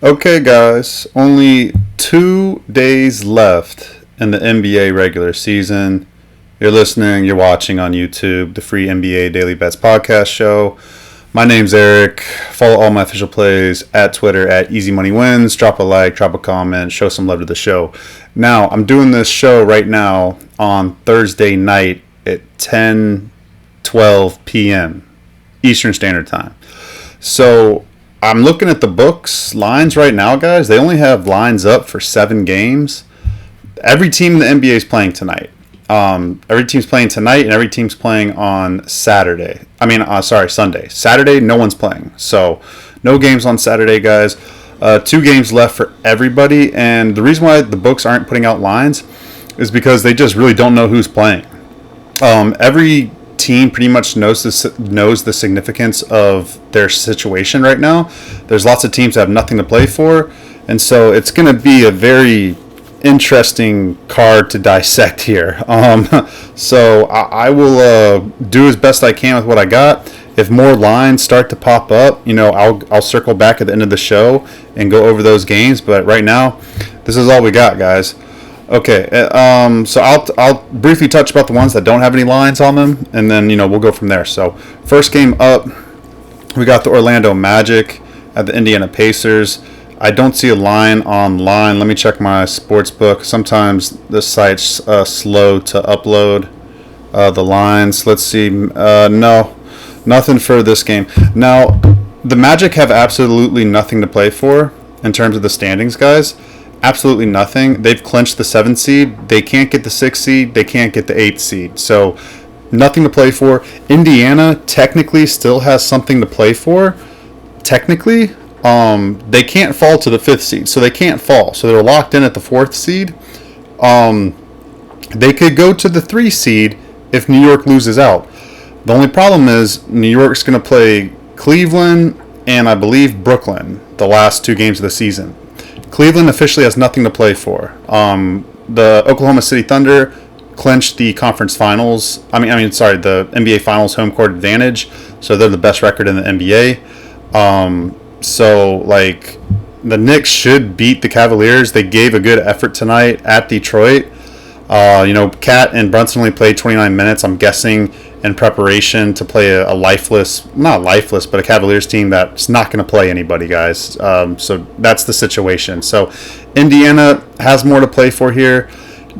Okay, guys, only 2 days left in the NBA regular season. You're listening, you're watching on YouTube, the free NBA Daily Bets podcast show. My name's Eric. Follow all my official plays at Twitter at EasyMoneyWins. Drop a like, drop a comment, show some love to the show. Now, I'm doing this show right now on Thursday night at 10:12 p.m. Eastern Standard Time. So I'm looking at the books lines right now, guys. They only have lines up for 7 games. Every team in the NBA is playing tonight. Every team's playing tonight, and every team's playing on Saturday. Sunday. Saturday, no one's playing. So, no games on Saturday, guys. 2 games left for everybody, and the reason why the books aren't putting out lines is because they just really don't know who's playing. Every team pretty much knows the significance of their situation right now. There's lots of teams that have nothing to play for, and so it's going to be a very interesting card to dissect here. So I will do as best I can with what I got. If more lines start to pop up, I'll circle back at the end of the show and go over those games. But right now, this is all we got, guys. Okay, so I'll briefly touch about the ones that don't have any lines on them, and then we'll go from there. So first game up, we got the Orlando Magic at the Indiana Pacers. I don't see a line online. Let me check my sports book. Sometimes the site's slow to upload the lines. Let's see. No, nothing for this game. Now, the Magic have absolutely nothing to play for in terms of the standings, guys. Absolutely nothing. They've clinched the 7th seed. They can't get the 6th seed. They can't get the 8th seed. So, nothing to play for. Indiana technically still has something to play for. Technically, they can't fall to the 5th seed. So, they can't fall. So, they're locked in at the 4th seed. They could go to the 3 seed if New York loses out. The only problem is New York's going to play Cleveland and I believe Brooklyn the last 2 games of the season. Cleveland officially has nothing to play for. The Oklahoma City Thunder clinched the conference finals. The NBA Finals home court advantage. So they're the best record in the NBA. The Knicks should beat the Cavaliers. They gave a good effort tonight at Detroit. Cat and Brunson only played 29 minutes. I'm guessing in preparation to play a Cavaliers team that's not going to play anybody, guys. So that's the situation. So Indiana has more to play for here.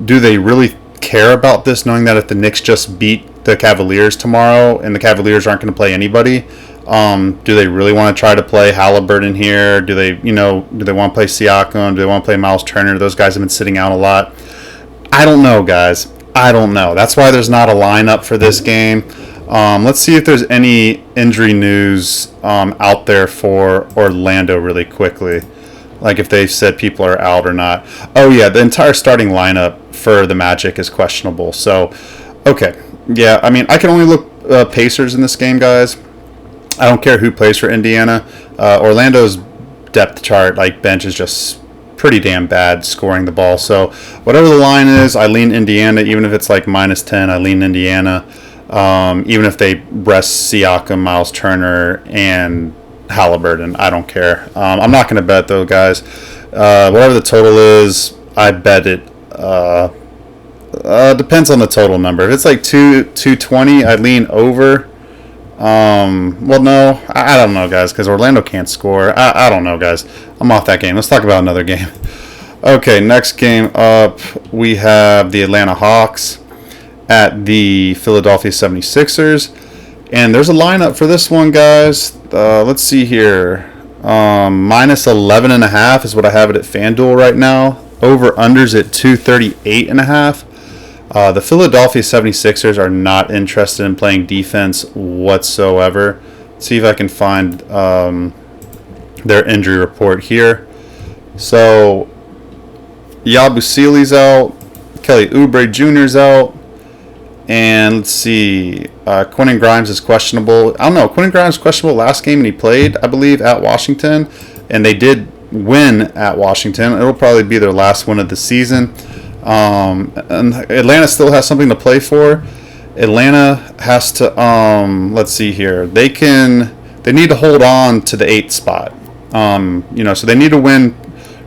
Do they really care about this, knowing that if the Knicks just beat the Cavaliers tomorrow and the Cavaliers aren't going to play anybody? Do they really want to try to play Halliburton here? Do they want to play Siakam? Do they want to play Miles Turner? Those guys have been sitting out a lot. I don't know, guys. I don't know. That's why there's not a lineup for this game. Let's see if there's any injury news out there for Orlando really quickly. Like if they've said people are out or not. Oh, yeah, the entire starting lineup for the Magic is questionable. So, okay. Yeah, I can only look Pacers in this game, guys. I don't care who plays for Indiana. Orlando's depth chart, bench is just pretty damn bad scoring the ball. So whatever the line is, I lean Indiana. Even if it's -10, I lean Indiana. Even if they rest Siakam, Miles Turner, and Halliburton, I don't care. I'm not going to bet though, guys. Whatever the total is, I bet it. Depends on the total number. If it's 220, I lean over. No, I don't know, guys, because Orlando can't score. I don't know, guys. I'm off that game. Let's talk about another game. Okay, next game up, we have the Atlanta Hawks at the Philadelphia 76ers. And there's a lineup for this one, guys. Let's see here. -11.5 is what I have it at FanDuel right now. Over-unders at 238.5. The Philadelphia 76ers are not interested in playing defense whatsoever. Let's see if I can find their injury report here. So, Yabusele's out. Kelly Oubre Jr.'s out. And let's see. Quentin Grimes is questionable. I don't know. Quentin Grimes was questionable last game, and he played, I believe, at Washington. And they did win at Washington. It'll probably be their last win of the season. And Atlanta still has something to play for. Atlanta has to let's see here. They need to hold on to the 8th spot. So they need to win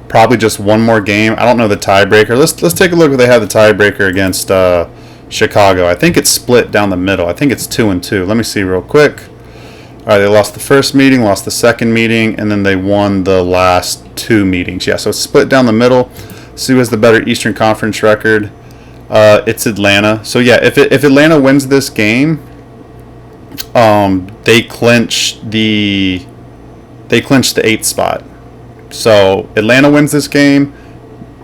probably just one more game. I don't know the tiebreaker. Let's take a look if they have the tiebreaker against Chicago. I think it's split down the middle. I think it's 2-2. Let me see real quick. All right, they lost the first meeting, lost the second meeting, and then they won the last 2 meetings. Yeah, so it's split down the middle. See who has the better Eastern Conference record. It's Atlanta. So yeah, if Atlanta wins this game, they clinch the 8th spot. So Atlanta wins this game,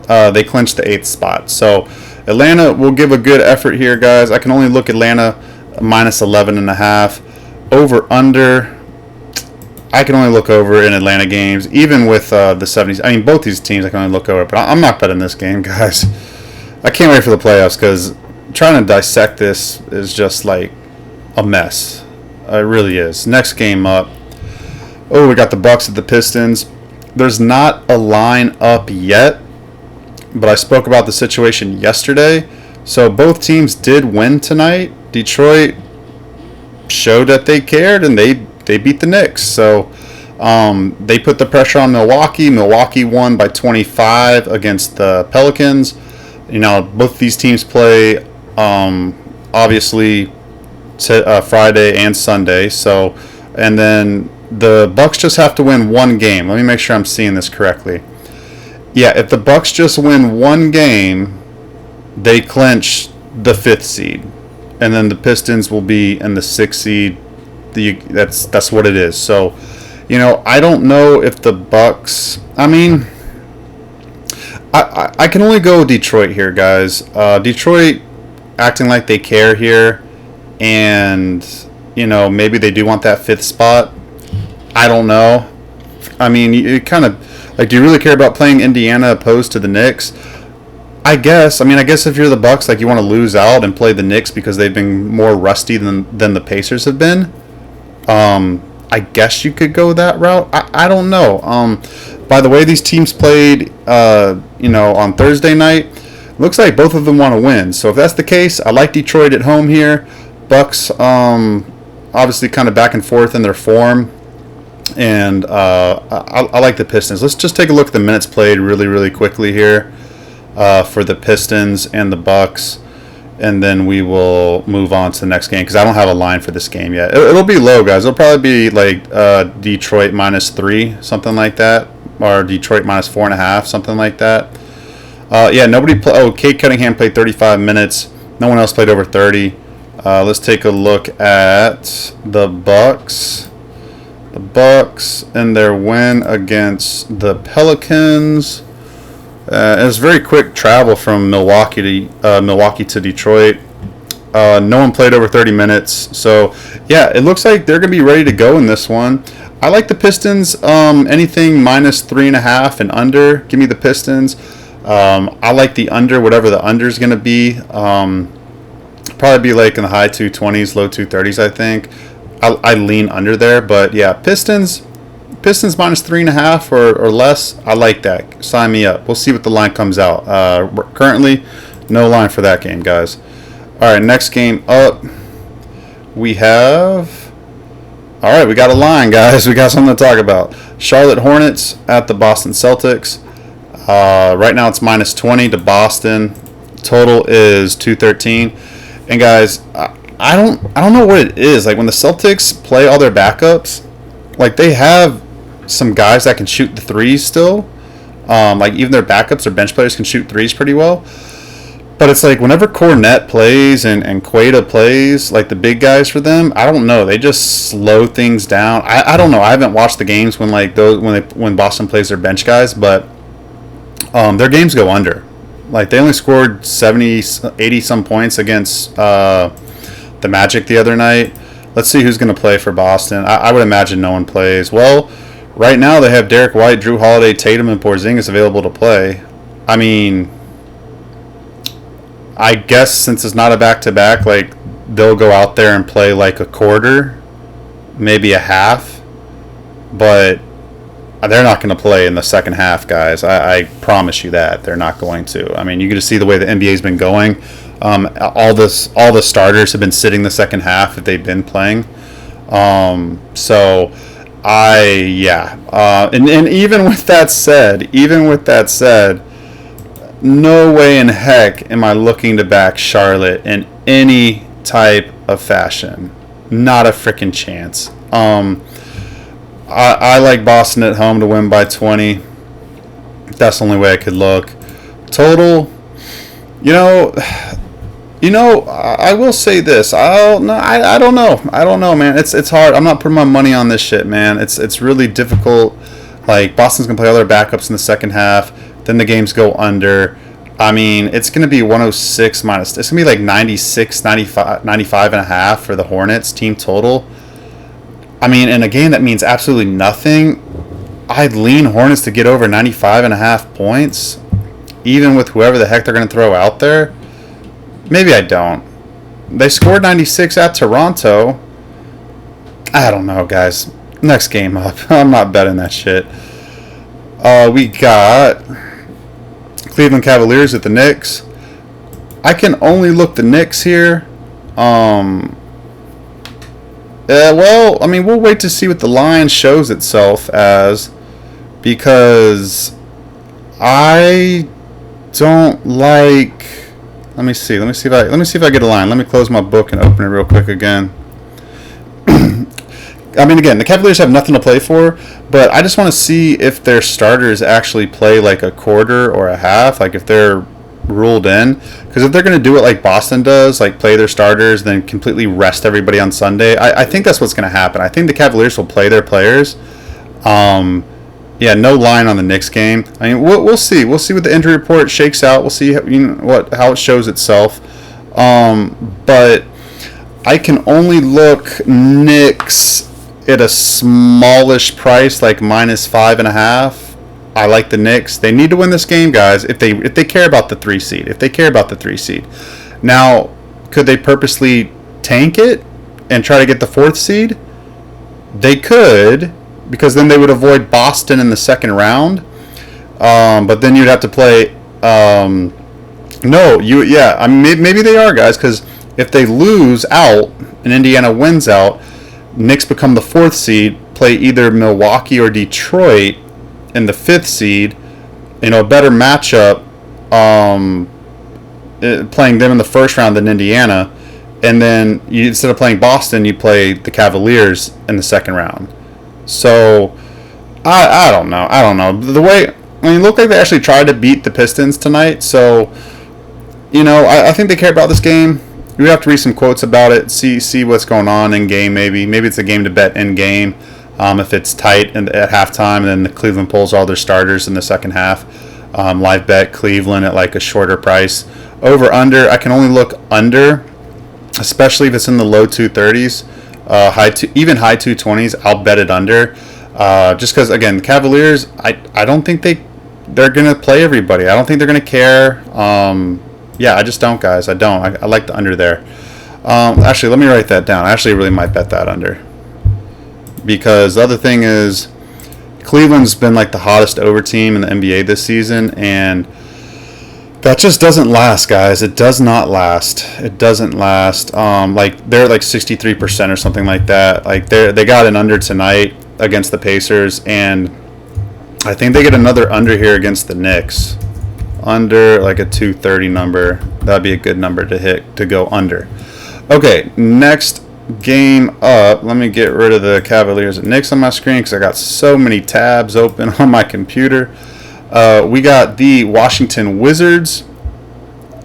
they clinch the 8th spot. So Atlanta will give a good effort here, guys. I can only look Atlanta minus 11.5. Over under, I can only look over in Atlanta games, even with the 70s. I mean, both these teams I can only look over, but I'm not betting this game, guys. I can't wait for the playoffs because trying to dissect this is just like a mess. It really is. Next game up. Oh, we got the Bucks at the Pistons. There's not a line up yet, but I spoke about the situation yesterday. So both teams did win tonight. Detroit showed that they cared, and they beat the Knicks. So they put the pressure on Milwaukee. Milwaukee won by 25 against the Pelicans. Both these teams play obviously Friday and Sunday. So, and then the Bucks just have to win one game. Let me make sure I'm seeing this correctly. Yeah, if the Bucks just win one game, they clinch the 5th seed. And then the Pistons will be in the 6th seed. That's what it is. So, I don't know if the Bucks. I mean, I can only go Detroit here, guys. Detroit acting like they care here, and maybe they do want that 5th spot. I don't know. I mean, it kind of like, do you really care about playing Indiana opposed to the Knicks? I guess if you're the Bucks, like, you want to lose out and play the Knicks because they've been more rusty than the Pacers have been. I guess you could go that route. I don't know. By the way, these teams played, on Thursday night. Looks like both of them want to win. So if that's the case, I like Detroit at home here. Bucks, obviously, kind of back and forth in their form. And I like the Pistons. Let's just take a look at the minutes played really, really quickly here. For the Pistons and the Bucks, and then we will move on to the next game because I don't have a line for this game yet. It'll be low, guys. It'll probably be like Detroit -3, something like that, or Detroit -4.5, something like that. Nobody. Cade Cunningham played 35 minutes. No one else played over 30. Let's take a look at the Bucks. The Bucks and their win against the Pelicans. It was very quick travel from Milwaukee to Detroit. No one played over 30 minutes. So, yeah, it looks like they're going to be ready to go in this one. I like the Pistons. Anything -3.5 and under. Give me the Pistons. I like the under, whatever the under is going to be. Probably be like in the high 220s, low 230s, I think. I lean under there. But, yeah, Pistons -3.5 or less. I like that. Sign me up. We'll see what the line comes out. Currently, no line for that game, guys. All right, next game up. We have. All right, we got a line, guys. We got something to talk about. Charlotte Hornets at the Boston Celtics. Right now it's -20 to Boston. Total is 213. And guys, I don't know what it is. Like when the Celtics play all their backups, like they have some guys that can shoot the threes still. Like even their backups or bench players can shoot threes pretty well. But it's like whenever Cornette plays and Queta plays, like the big guys for them, I don't know. They just slow things down. I don't know. I haven't watched the games when Boston plays their bench guys, but their games go under. Like they only scored 70, 80 some points against the Magic the other night. Let's see who's going to play for Boston. I would imagine no one plays. Well, right now they have Derek White, Drew Holiday, Tatum, and Porzingis available to play. I mean, I guess since it's not a back-to-back, like they'll go out there and play like a quarter, maybe a half, but they're not going to play in the second half, guys. I promise you that they're not going to. I mean, you can just see the way the NBA's been going. All the starters have been sitting the second half that they've been playing. So And even with that said, no way in heck am I looking to back Charlotte in any type of fashion. Not a freaking chance. I like Boston at home to win by 20. That's the only way I could look. Total, you know, I will say this. I don't know, man. It's hard. I'm not putting my money on this shit, man. It's really difficult. Like, Boston's gonna play all their backups in the second half. Then the games go under. I mean, it's gonna be 106 minus. It's gonna be like 96, 95 and a half for the Hornets team total. I mean, in a game that means absolutely nothing, I'd lean Hornets to get over 95 and a half points, even with whoever the heck they're gonna throw out there. Maybe I don't. They scored 96 at Toronto. I don't know, guys. Next game up. I'm not betting that shit. We got Cleveland Cavaliers at the Knicks. I can only look the Knicks here. Well, I mean, we'll wait to see what the line shows itself as, because I don't like. Let me see if I get a line. Let me close my book and open it real quick again. I mean, again, the Cavaliers have nothing to play for, but I just want to see if their starters actually play like a quarter or a half, like if they're ruled in. Because if they're going to do it like Boston does, like play their starters, then completely rest everybody on Sunday, I think that's what's going to happen. I think the Cavaliers will play their players. Yeah, no line on the Knicks game. I mean, we'll see. We'll see what the injury report shakes out. We'll see how it shows itself. But I can only look Knicks at a smallish price, like minus 5.5. I like the Knicks. They need to win this game, guys. If they care about the 3 seed. Now, could they purposely tank it and try to get the 4th seed? They could, because then they would avoid Boston in the second round. But then you'd have to play. I mean, maybe they are, guys, because if they lose out and Indiana wins out, Knicks become the 4th seed, play either Milwaukee or Detroit in the 5th seed. A better matchup, playing them in the first round than Indiana, and then instead of playing Boston, you play the Cavaliers in the second round. So I don't know. The way, I mean, it looked like they actually tried to beat the Pistons tonight. So I think they care about this game. We have to read some quotes about it, see what's going on in game. Maybe it's a game to bet in game. If it's tight at halftime, and then the Cleveland pulls all their starters in the second half. Live bet Cleveland at like a shorter price. Over under, I can only look under, especially if it's in the low 230s, even high 220s. I'll bet it under, just because, again, the Cavaliers, I don't think they're gonna play everybody. I don't think they're gonna care. Yeah, I just don't, guys. I don't. I like the under there. Actually, let me write that down. I actually really might bet that under. Because the other thing is, Cleveland's been like the hottest over team in the NBA this season, and that just doesn't last, guys. It does not last. It doesn't last. Like, they're like 63% or something like that. Like, they got an under tonight against the Pacers, and I think they get another under here against the Knicks. Under like a 230 number. That'd be a good number to hit, to go under. Okay, next game up. Let me get rid of the Cavaliers and Knicks on my screen because I got so many tabs open on my computer. We got the Washington Wizards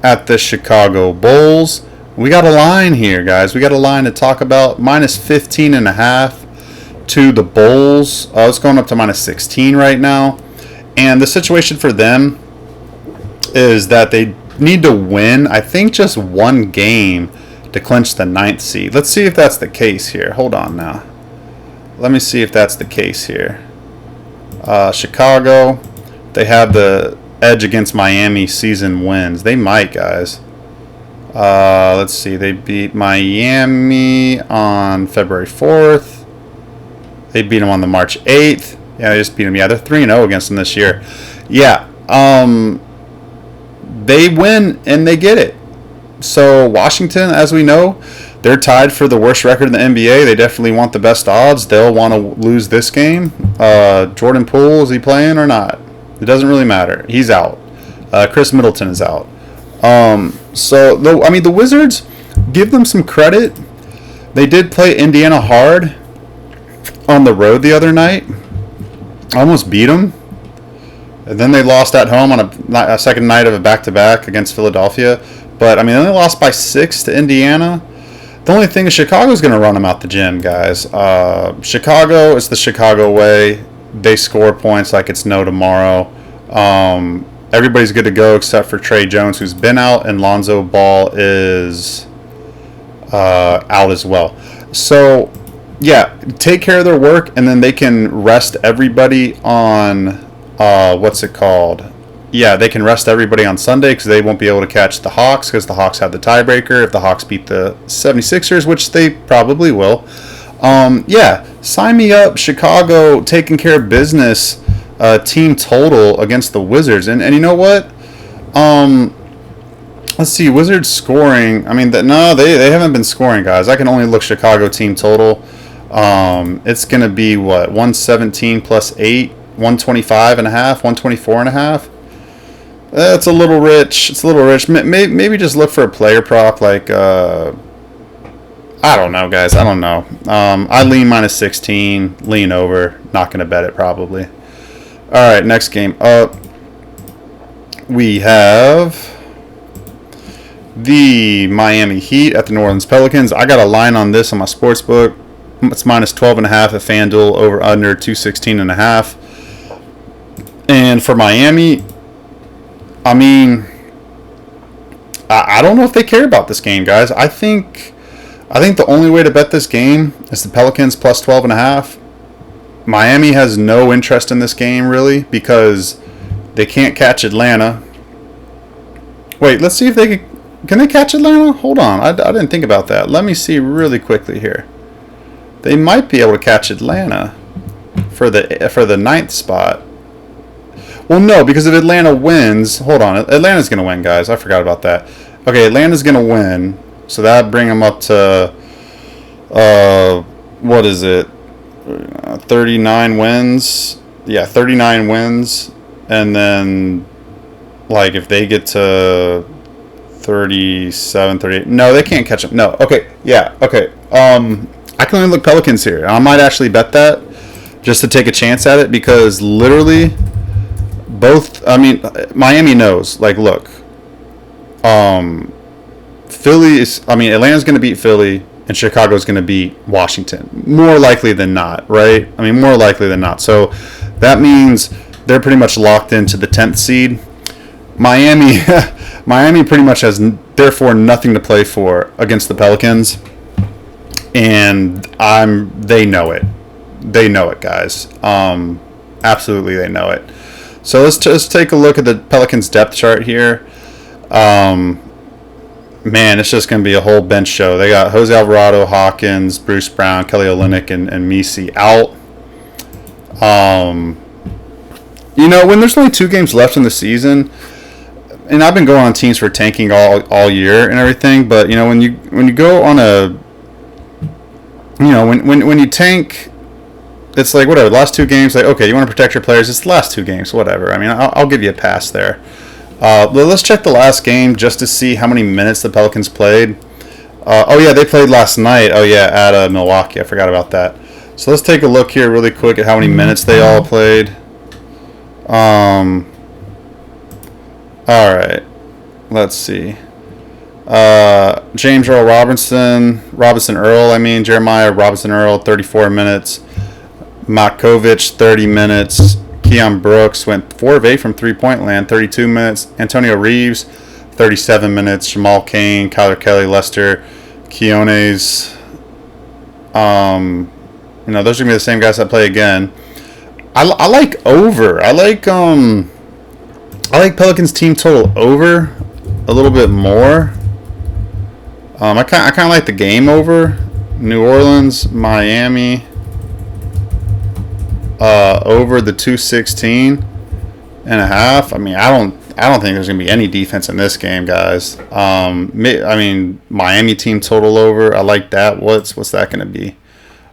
at the Chicago Bulls. We got a line here, guys. We got a line to talk about. Minus 15.5 to the Bulls. It's going up to minus 16 right now. And the situation for them is that they need to win, I think, just one game to clinch the 9th seed. Let's see if that's the case here. Hold on now. Let me see if that's the case here. Chicago, they have the edge against Miami season wins. They might, guys. Let's see. They beat Miami on February 4th. They beat them on the March 8th. Yeah, they just beat them. Yeah, they're 3-0 against them this year. Yeah. They win and they get it. So Washington, as we know, they're tied for the worst record in the NBA. They definitely want the best odds. They'll want to lose this game. Jordan Poole, is he playing or not? It doesn't really matter. He's out. Chris Middleton is out. The Wizards, give them some credit. They did play Indiana hard on the road the other night. Almost beat them. And then they lost at home on a second night of a back-to-back against Philadelphia. But, I mean, they lost by 6 to Indiana. The only thing is Chicago's going to run them out the gym, guys. Chicago is the Chicago way. They score points like it's no tomorrow. Everybody's good to go except for Trey Jones, who's been out, and Lonzo Ball is out as well. So, yeah, take care of their work, and then they can rest everybody on, what's it called? Yeah, they can rest everybody on Sunday because they won't be able to catch the Hawks because the Hawks have the tiebreaker if the Hawks beat the 76ers, which they probably will. Yeah, sign me up. Chicago taking care of business, team total against the Wizards. And you know what? Let's see, Wizards scoring. I mean, they haven't been scoring, guys. I can only look Chicago team total. It's going to be, what, 117 plus 8, 125 and a half, 124 and a half. It's a little rich. Maybe just look for a player prop like, I don't know, guys. I don't know. I lean minus 16, lean over. Not going to bet it probably. All right, next game up. We have the Miami Heat at the New Orleans Pelicans. I got a line on this on my sports book. It's minus 12.5 at FanDuel, over under 216.5. And for Miami, I mean, I don't know if they care about this game, guys. I think the only way to bet this game is the Pelicans plus 12.5. Miami has no interest in this game, really, because they can't catch Atlanta. Wait, let's see if they can they catch Atlanta? Hold on, I didn't think about that. Let me see really quickly here. They might be able to catch Atlanta for the ninth spot. Well, no, because if Atlanta wins... Hold on. Atlanta's going to win, guys. I forgot about that. Okay, Atlanta's going to win. So that'd bring them up to... what is it? 39 wins. Yeah, 39 wins. And then... like, if they get to 37, 38... No, they can't catch them. No. Okay. Yeah. Okay. I can only look Pelicans here. I might actually bet that just to take a chance at it because literally... both, I mean, Miami knows. Like, look, Atlanta's going to beat Philly, and Chicago's going to beat Washington. More likely than not, right? I mean, more likely than not. So that means they're pretty much locked into the 10th seed. Miami pretty much has, therefore, nothing to play for against the Pelicans, and they know it. They know it, guys. Absolutely, they know it. So let's just take a look at the Pelicans depth chart here. Man, it's just going to be a whole bench show. They got Jose Alvarado, Hawkins, Bruce Brown, Kelly Olynyk, and Messi out. When there's only 2 games left in the season, and I've been going on teams for tanking all year and everything, but when you go on a when you tank. It's like, whatever, the last 2 games, like, okay, you want to protect your players, it's the last 2 games, whatever. I mean, I'll give you a pass there. Let's check the last game just to see how many minutes the Pelicans played. They played last night. At Milwaukee. I forgot about that. So let's take a look here really quick at how many minutes they all played. All right. Let's see. James Earl Jeremiah Robinson Earl, 34 minutes. Makovic, 30 minutes. Keon Brooks went 4 of 8 from three-point land, 32 minutes. Antonio Reeves, 37 minutes. Jamal Cain, Kyler Kelly, Lester, Quiones. Those are going to be the same guys that play again. I like over. I like Pelicans team total over a little bit more. I kind of like the game over. New Orleans, Miami. Over the 216.5. I mean, I I don't think there's going to be any defense in this game, guys. I mean, Miami team total over. I like that. What's that going to be?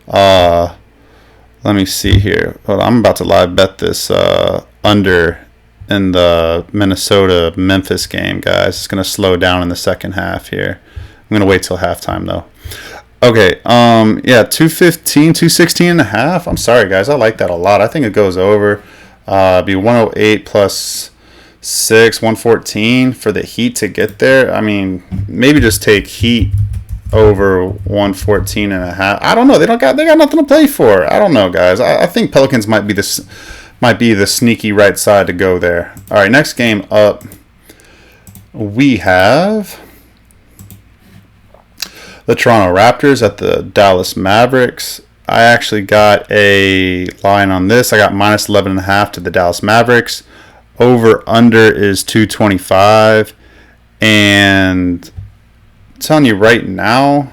Let me see here. Hold on, I'm about to live bet this under in the Minnesota-Memphis game, guys. It's going to slow down in the second half here. I'm going to wait till halftime, though. Okay, yeah, 215, 216 and a half. I'm sorry, guys. I like that a lot. I think it goes over. Be 108 plus 6, 114 for the Heat to get there. I mean, maybe just take Heat over 114 and a half. I don't know. They got nothing to play for. I don't know, guys. I think Pelicans might be the sneaky right side to go there. All right, next game up, we have the Toronto Raptors at the Dallas Mavericks. I actually got a line on this. I got minus 11.5 to the Dallas Mavericks. Over under is 225. And I'm telling you right now,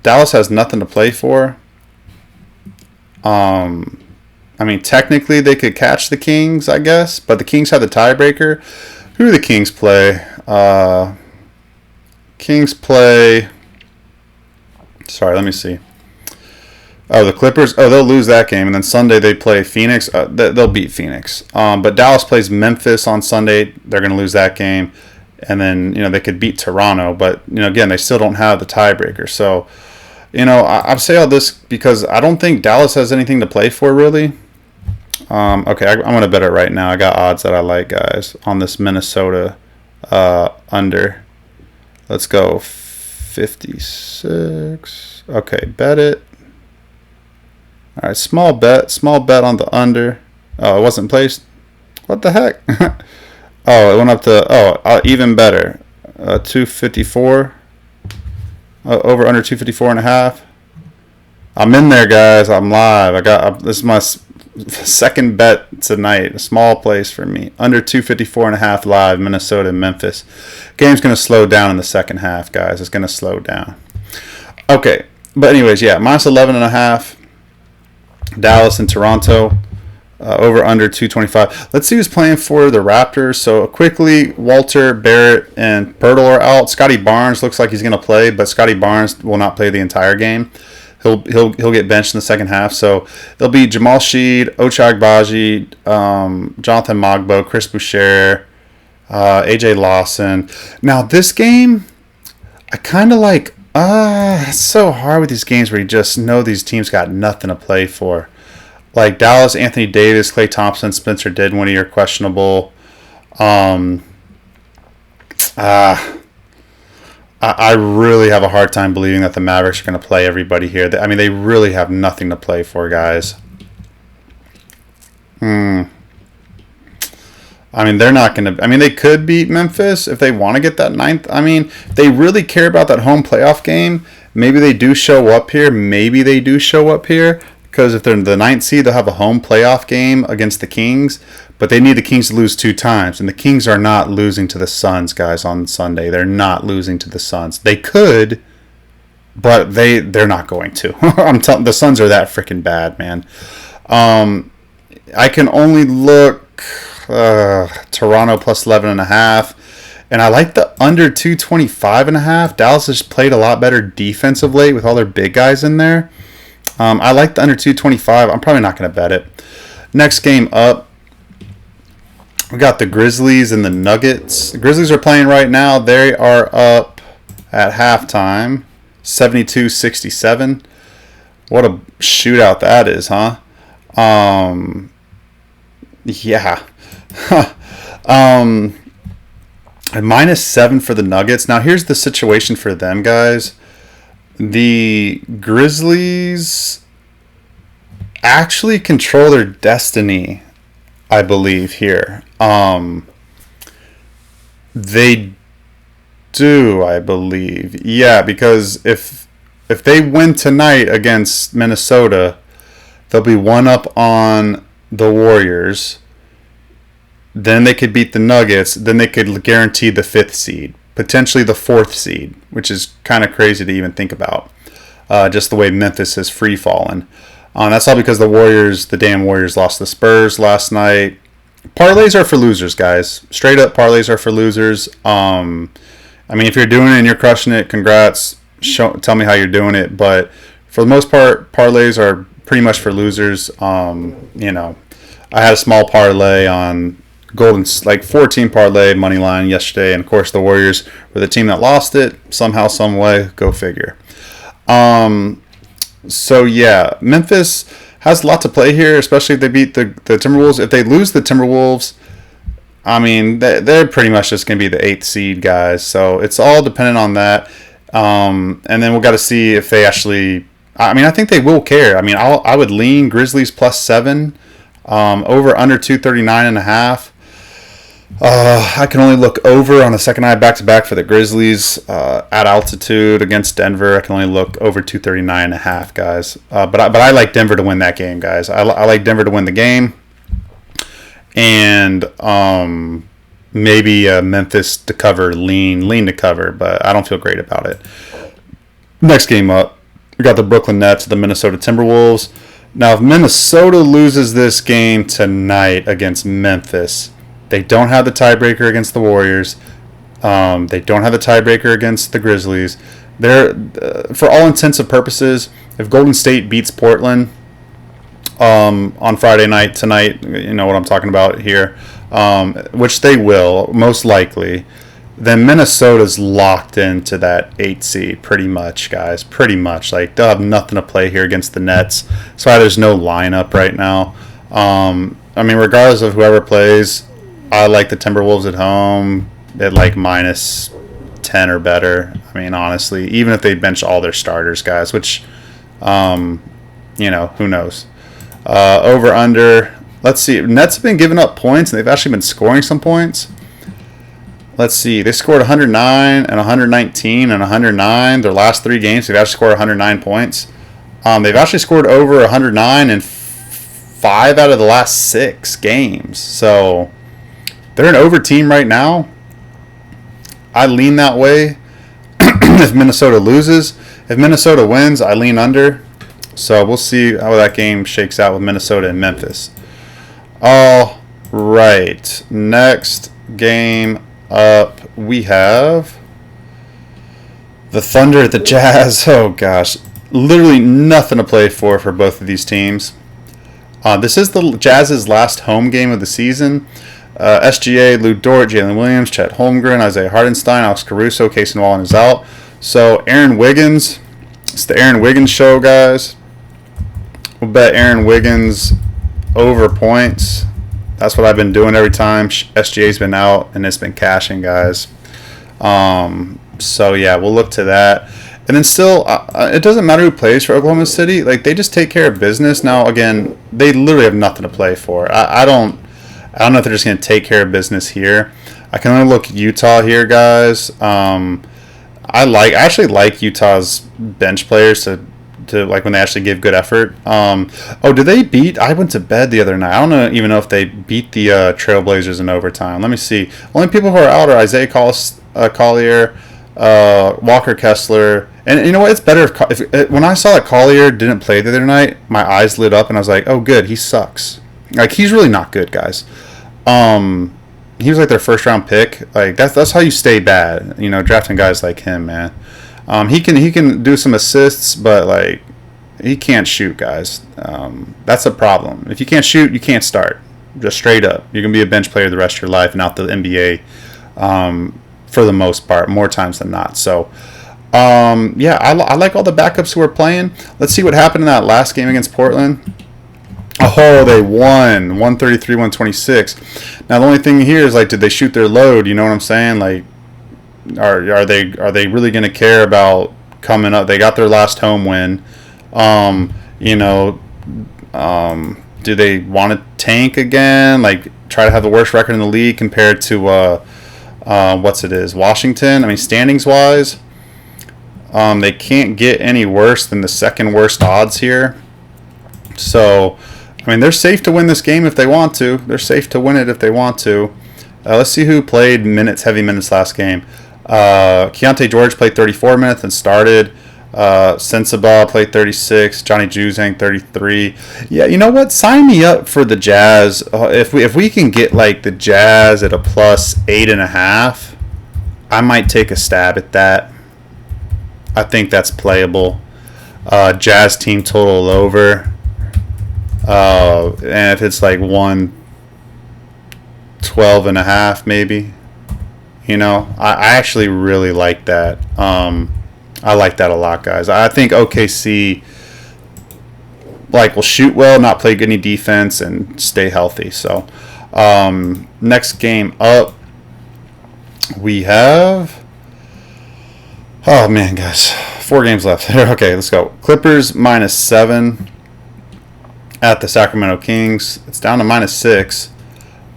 Dallas has nothing to play for. I mean, technically they could catch the Kings, I guess, but the Kings have the tiebreaker. Who do the Kings play? Kings play. Sorry, let me see. Oh, the Clippers. Oh, they'll lose that game, and then Sunday they play Phoenix. They'll beat Phoenix. But Dallas plays Memphis on Sunday. They're going to lose that game, and then they could beat Toronto. But again, they still don't have the tiebreaker. So I say all this because I don't think Dallas has anything to play for really. Okay, I'm going to bet it right now. I got odds that I like, guys, on this Minnesota under. Let's go 56. Okay, bet it. All right, small bet on the under. Oh, it wasn't placed. What the heck? Oh, it went up to even better. 254. Over under 254 and a half. I'm in there, guys. I'm live. This is my second bet tonight. A small place for me. Under 254 and a half live. Minnesota and Memphis. Game's gonna slow down in the second half, guys. It's gonna slow down. Okay, but anyways, yeah, minus 11 and a half. Dallas and Toronto, over under 225. Let's see who's playing for the Raptors. So quickly, Walter, Barrett, and Pirtle are out. Scotty Barnes looks like he's going to play, but Scotty Barnes will not play the entire game. He'll get benched in the second half. So they'll be Jamal Sheed, Ochai Agbaji, Jonathan Mogbo, Chris Boucher, AJ Lawson. Now this game, I kind of like. It's so hard with these games where you just know these teams got nothing to play for. Like Dallas, Anthony Davis, Klay Thompson, Spencer Dinwiddie are questionable. I really have a hard time believing that the Mavericks are going to play everybody here. I mean, they really have nothing to play for, guys. I mean, they're not going to... I mean, they could beat Memphis if they want to get that ninth. I mean, they really care about that home playoff game. Maybe they do show up here. Because if they're in the ninth seed, they'll have a home playoff game against the Kings. But they need the Kings to lose 2 times. And the Kings are not losing to the Suns, guys, on Sunday. They're not losing to the Suns. They could, but they're not going to. I'm telling the Suns are that freaking bad, man. I can only look... Toronto plus 11.5, and I like the under 225.5. Dallas has played a lot better defensive late with all their big guys in there. I like the under 225. I'm probably not going to bet it. Next game up, we got the Grizzlies and the Nuggets. The Grizzlies are playing right now. They are up at halftime, 72-67. What a shootout that is, huh? Yeah. -7 for the Nuggets. Now here's the situation for them, guys. The Grizzlies actually control their destiny, I believe, here. They do, I believe. Yeah, because if they win tonight against Minnesota, they'll be one up on the Warriors. Then they could beat the Nuggets. Then they could guarantee the 5th seed, potentially the 4th seed, which is kind of crazy to even think about. Just the way Memphis has free fallen. That's all because the damn Warriors lost the Spurs last night. Parlays are for losers, guys. Straight up, parlays are for losers. I mean, if you're doing it and you're crushing it, congrats. Tell me how you're doing it. But for the most part, parlays are pretty much for losers. You know, I had a small parlay on like 14 parlay money line yesterday, and of course the Warriors were the team that lost it somehow, some way. Go figure. So yeah, Memphis has a lot to play here, especially if they beat the Timberwolves. If they lose the Timberwolves, I mean, they're pretty much just going to be the 8th seed, guys. So it's all dependent on that. And then we've got to see if they actually... I mean, I think they will care. I mean, I would lean Grizzlies +7, over under 239.5. I can only look over on the second night back-to-back for the Grizzlies at altitude against Denver. I can only look over 239.5, guys. But I like Denver to win that game, guys. I like Denver to win the game. And maybe Memphis to cover, lean to cover, but I don't feel great about it. Next game up, we got the Brooklyn Nets, the Minnesota Timberwolves. Now, if Minnesota loses this game tonight against Memphis, they don't have the tiebreaker against the Warriors. They don't have the tiebreaker against the Grizzlies. They're, for all intents and purposes, if Golden State beats Portland on Friday night tonight, you know what I'm talking about here, which they will most likely, then Minnesota's locked into that 8th seed pretty much, guys. Pretty much. Like, they'll have nothing to play here against the Nets. That's why there's no lineup right now. I mean, regardless of whoever plays, I like the Timberwolves at home at like -10 or better. I mean, honestly, even if they bench all their starters, guys, which, you know, who knows. Over under. Let's see. Nets have been giving up points, and they've actually been scoring some points. Let's see. They scored 109 and 119 and 109 their last 3 games. They've actually scored 109 points. They've actually scored over 109 in 5 out of the last 6 games. So they're an over team right now. I lean that way. If Minnesota loses, if Minnesota wins, I lean under. So we'll see how that game shakes out with Minnesota and Memphis. All right. Next game up, we have the Thunder at the Jazz. Oh, gosh. Literally nothing to play for both of these teams. This is the Jazz's last home game of the season. SGA, Lou Dort, Jalen Williams, Chet Holmgren, Isaiah Hartenstein, Alex Caruso, Casey Wallen is out. So Aaron Wiggins, it's the Aaron Wiggins show, guys. We'll bet Aaron Wiggins over points. That's what I've been doing every time SGA's been out, and it's been cashing, guys. So yeah, we'll look to that. And then still, it doesn't matter who plays for Oklahoma City. Like, they just take care of business. Now, again, they literally have nothing to play for. I don't know if they're just going to take care of business here. I can only look at Utah here, guys. I actually like Utah's bench players to like when they actually give good effort. Did they beat? I went to bed the other night. I don't even know if they beat the Trailblazers in overtime. Let me see. Only people who are out are Isaiah Collier, Walker Kessler. And you know what? It's better if when I saw that Collier didn't play the other night, my eyes lit up and I was like, oh, good. He sucks. Like, he's really not good, guys. He was like their first round pick. Like, that's how you stay bad. You know, drafting guys like him, man. He can do some assists, but like, he can't shoot, guys. That's a problem. If you can't shoot, you can't start. Just straight up, you're gonna be a bench player the rest of your life and out the NBA. For the most part, more times than not. So, yeah, I like all the backups who are playing. Let's see what happened in that last game against Portland. Oh, they won 133-126. Now the only thing here is, like, did they shoot their load? You know what I'm saying? Like, are they really going to care about coming up? They got their last home win. You know, do they want to tank again? Like, try to have the worst record in the league compared to Washington? I mean, standings wise, they can't get any worse than the second worst odds here. So, I mean, they're safe to win this game if they want to. They're safe to win it if they want to. Let's see who played heavy minutes last game. Keontae George played 34 minutes and started. Sensabaugh played 36. Johnny Juzang 33. Yeah, you know what? Sign me up for the Jazz. If we can get like the Jazz at a plus 8.5, I might take a stab at that. I think that's playable. Jazz team total over. And if it's like 112.5, maybe. You know, I actually really like that. I like that a lot, guys. I think OKC will shoot well, not play any defense, and stay healthy. So, next game up, we have. Oh man, guys, 4 games left. Okay, let's go. Clippers -7 at the Sacramento Kings. It's down to -6.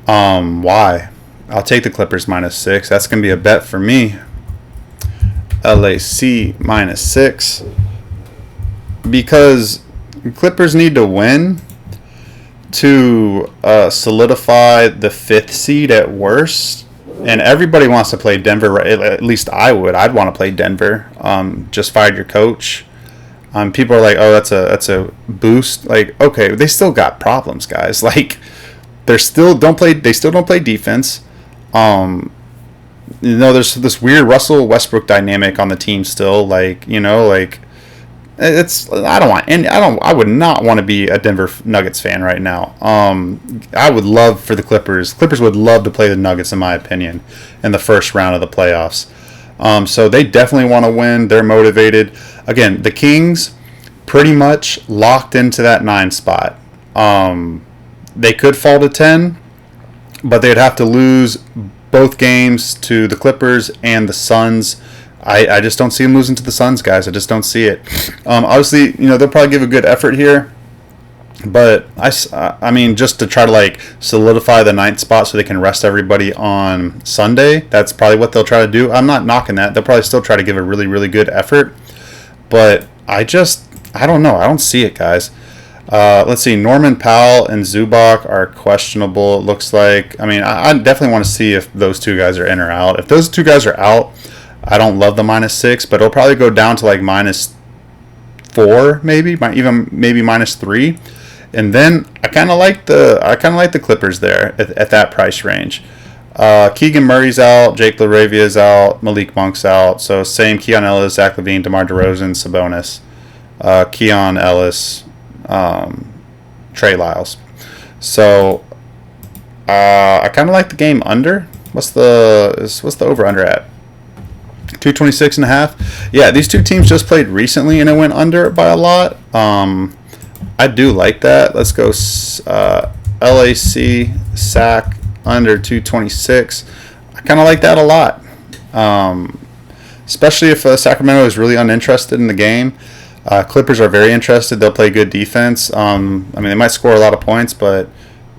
Why? I'll take the Clippers -6. That's gonna be a bet for me. LAC -6 because Clippers need to win to solidify the 5th seed at worst, and everybody wants to play Denver. At least I would. I'd want to play Denver. Just fired your coach. People are like, oh, that's a boost. Like, okay, they still got problems, guys. Like, they still don't play defense. There's this weird Russell Westbrook dynamic on the team still. Like, it's I would not want to be a Denver Nuggets fan right now. I would love for the Clippers. Clippers would love to play the Nuggets, in my opinion, in the first round of the playoffs. So they definitely want to win. They're motivated. Again, the Kings pretty much locked into that 9 spot. They could fall to 10, but they'd have to lose both games to the Clippers and the Suns. I just don't see them losing to the Suns, guys. I just don't see it. Obviously, they'll probably give a good effort here, but I mean, just to try to solidify the 9th spot so they can rest everybody on Sunday. That's probably what they'll try to do. I'm not knocking that. They'll probably still try to give a really, really good effort, but I don't know. I don't see it, guys. Let's see. Norman Powell and Zubac are questionable, it looks like. I mean, I definitely want to see if those 2 guys are in or out. If those 2 guys are out, I don't love the -6, but it'll probably go down to -4, maybe -3, and then I kind of like the Clippers there at that price range. Keegan Murray's out, Jake LaRavia's out, Malik Monk's out. So same Keon Ellis, Zach LaVine, DeMar DeRozan, Sabonis, Keon Ellis. Trey Lyles. So I kind of like the game under. What's the over under at? 226.5. Yeah, these 2 teams just played recently and it went under by a lot. I do like that. Let's go LAC sack under 226. I kind of like that a lot. Especially if Sacramento is really uninterested in the game. Clippers are very interested. They'll play good defense. I mean, they might score a lot of points, but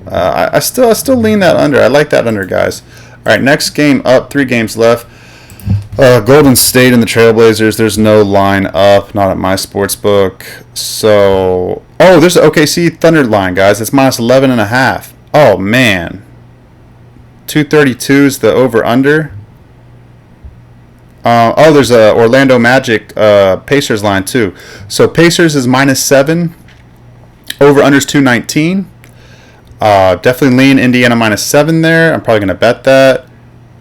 I still lean that under. I like that under, guys. All right, next game up. 3 games left. Golden State and the Trailblazers. There's no line up, not at my sports book. So, there's the OKC Thunder line, guys. It's -11.5. Oh man, 232 is the over under. There's a Orlando Magic Pacers line too. So Pacers is -7. Over unders 219. Definitely lean Indiana -7 there. I'm probably gonna bet that.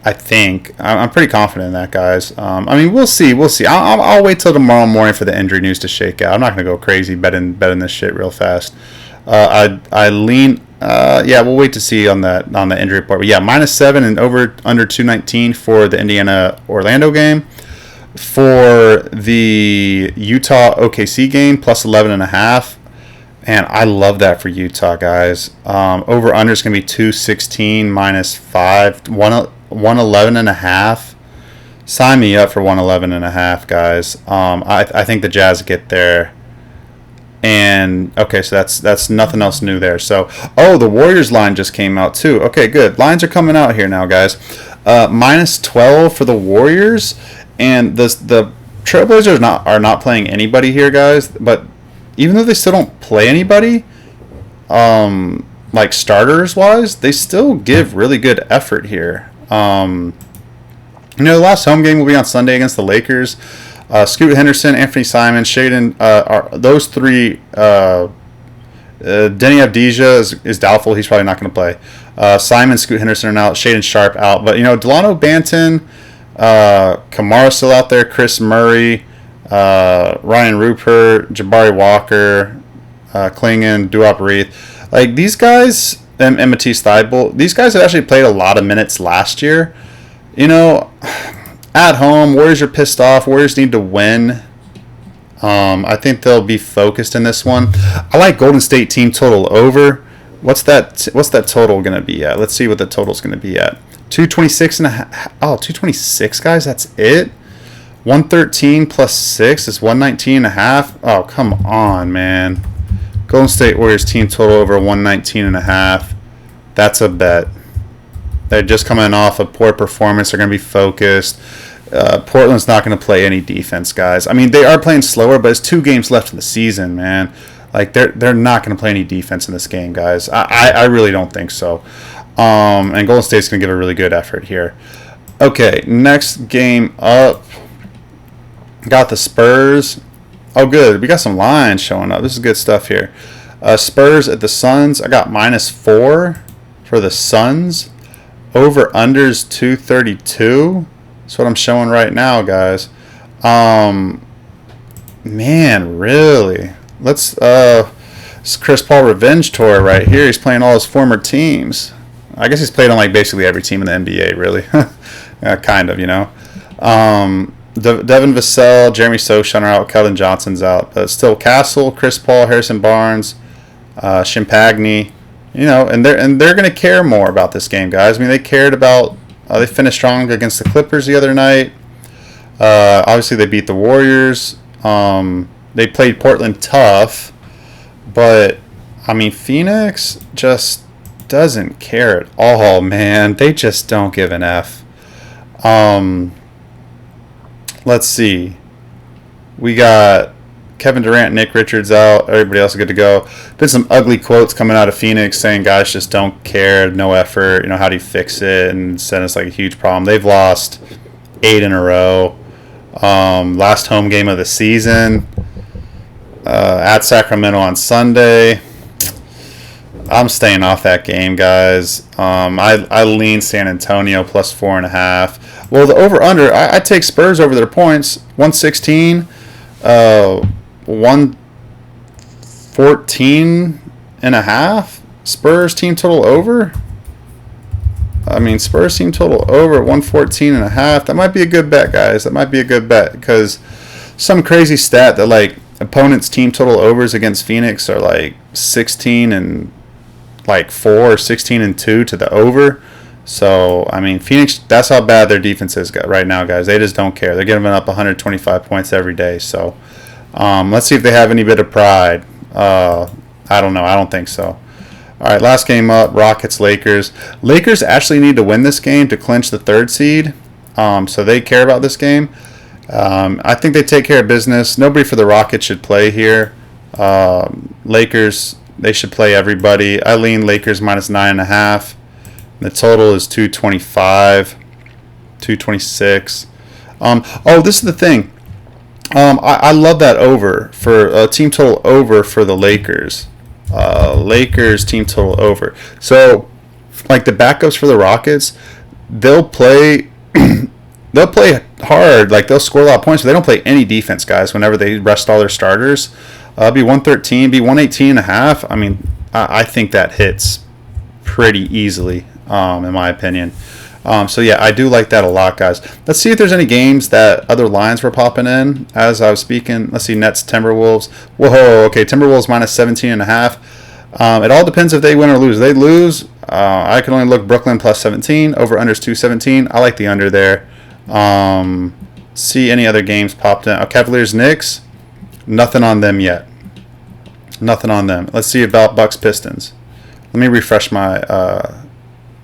I think I'm pretty confident in that, guys. I mean, we'll see. I'll wait till tomorrow morning for the injury news to shake out. I'm not gonna go crazy betting this shit real fast. I lean. We'll wait to see on the injury report. But yeah, -7 and over under 219 for the Indiana Orlando game. For the Utah OKC game, +11.5. And I love that for Utah, guys. Over under is gonna be 216 -5, 111.5. Sign me up for 111.5, guys. I think the Jazz get there. And okay, so that's nothing else new there. So the Warriors line just came out too. Okay, good. Lines are coming out here now, guys. -12 for the Warriors, and the Trailblazers are not playing anybody here, guys. But even though they still don't play anybody, starters wise, they still give really good effort here. The last home game will be on Sunday against the Lakers. Scoot Henderson, Anthony Simon, Shaden, are those three. Denny Avdija is doubtful. He's probably not going to play. Simon, Scoot Henderson are out. Shaden Sharp out. But, Delano Banton, Kamara still out there. Chris Murray, Ryan Rupert, Jabari Walker, Klingon, Duop Reith. Like, these guys, and Matisse Thybulle, these guys have actually played a lot of minutes last year. At home, Warriors are pissed off. Warriors need to win. I think they'll be focused in this one. I like Golden State team total over. What's that total going to be at? Let's see what the total's going to be at. 226 and a half. Oh, 226, guys. That's it. 113 plus 6 is 119 and a half. Oh, come on, man. Golden State Warriors team total over 119 and a half. That's a bet. They're just coming off a poor performance. They're going to be focused. Portland's not going to play any defense, guys. I mean, they are playing slower, but it's 2 games left in the season, man. Like, they're not going to play any defense in this game, guys. I really don't think so. And Golden State's going to give a really good effort here. Okay, next game up. Got the Spurs. Oh, good. We got some lines showing up. This is good stuff here. Spurs at the Suns. I got -4 for the Suns. Over-unders 232. That's what I'm showing right now, guys. Man, really? Let's it's Chris Paul revenge tour right here. He's playing all his former teams. I guess he's played on like basically every team in the NBA, really. Kind of, Devin Vassell, Jeremy Sochan are out. Keldon Johnson's out, but still Castle, Chris Paul, Harrison Barnes, Shimpagni. And they're going to care more about this game, guys. I mean, they cared about. They finished strong against the Clippers the other night. Obviously, they beat the Warriors. They played Portland tough, but I mean, Phoenix just doesn't care at all, man. They just don't give an F. Let's see. We got Kevin Durant, Nick Richards out. Everybody else is good to go. Been some ugly quotes coming out of Phoenix saying guys just don't care, no effort. How do you fix it? And said it's like a huge problem. They've lost 8 in a row. Last home game of the season at Sacramento on Sunday. I'm staying off that game, guys. I lean San Antonio plus 4.5. Well, the over/under, I take Spurs over their points. 116. 114 and a half. Spurs team total over. I mean, Spurs team total over 114 and a half. That might be a good bet, guys. That might be a good bet because some crazy stat that like opponents team total overs against Phoenix are like 16 and like 4 or 16 and 2 to the over. So, I mean, Phoenix, that's how bad their defense is right now, guys. They just don't care. They're giving up 125 points every day. So, let's see if they have any bit of pride. I don't know. I don't think so. All right, last game up, Rockets-Lakers. Lakers actually need to win this game to clinch the 3rd seed. So they care about this game. I think they take care of business. Nobody for the Rockets should play here. Lakers, they should play everybody. I lean Lakers -9.5. The total is 225, 226. This is the thing. I love that over for team total over for the Lakers. Lakers team total over. So, like the backups for the Rockets, they'll play hard. Like they'll score a lot of points, but they don't play any defense, guys. Whenever they rest all their starters, be 113, be 118.5. I mean, I think that hits pretty easily, in my opinion. So yeah, I do like that a lot, guys. Let's see if there's any games that other lines were popping in as I was speaking. Let's see, Nets, Timberwolves. Whoa, okay, Timberwolves -17.5. It all depends if they win or lose. If they lose, I can only look Brooklyn plus 17. Over unders 217. I like the under there. See any other games popped in. Cavaliers, Knicks. Nothing on them yet. Nothing on them. Let's see about Bucks, Pistons. Let me refresh my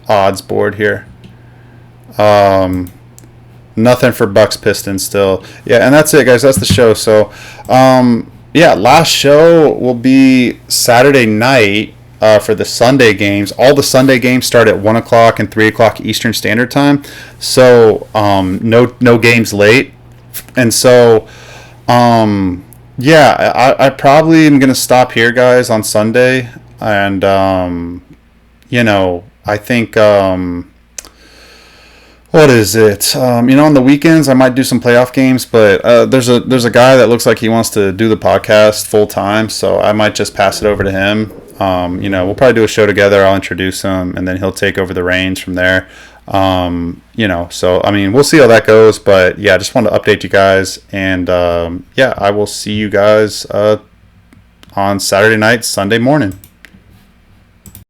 odds board here. Nothing for Bucks Pistons still. Yeah, and that's it, guys. That's the show. So, last show will be Saturday night for the Sunday games. All the Sunday games start at 1 o'clock and 3 o'clock Eastern Standard Time. So, no games late. And so, yeah, I probably am gonna stop here, guys, on Sunday, and I think what is it? On the weekends I might do some playoff games, but there's a guy that looks like he wants to do the podcast full time, so I might just pass it over to him. We'll probably do a show together. I'll introduce him, and then he'll take over the reins from there. So I mean, we'll see how that goes, but yeah, I just wanted to update you guys, and I will see you guys on Saturday night, Sunday morning.